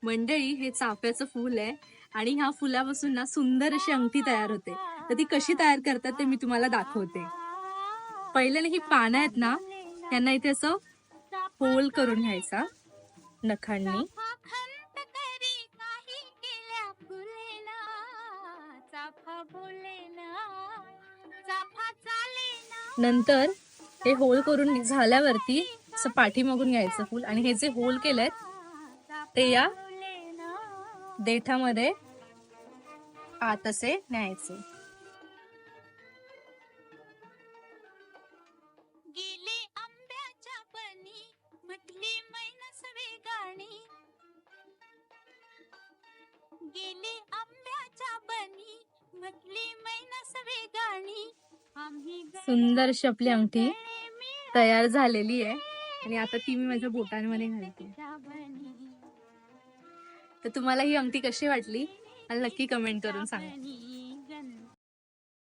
मंडळी, हे चाफ्याचं फूल आहे आणि ह्या फुलापासून ना सुंदर अशी अंगठी तयार होते. तर ती कशी तयार करतात ते मी तुम्हाला दाखवते. पहिल्याने ही पानं आहेत ना, त्यांना इथे असं होल करून घ्यायचा नखांनी. नंतर हे होल करून झाल्यावरती असं पाठीमागून घ्यायचं फूल आणि हे जे होल केलेत ते या देठामध्ये आत असे न्यायचे. सुंदर अशी आपली अंगठी तयार झालेली आहे आणि आता ती मी माझ्या बोटांमध्ये घालते. तर तुम्हाला ही अंगठी कशी वाटली मला नक्की कमेंट करून सांगा.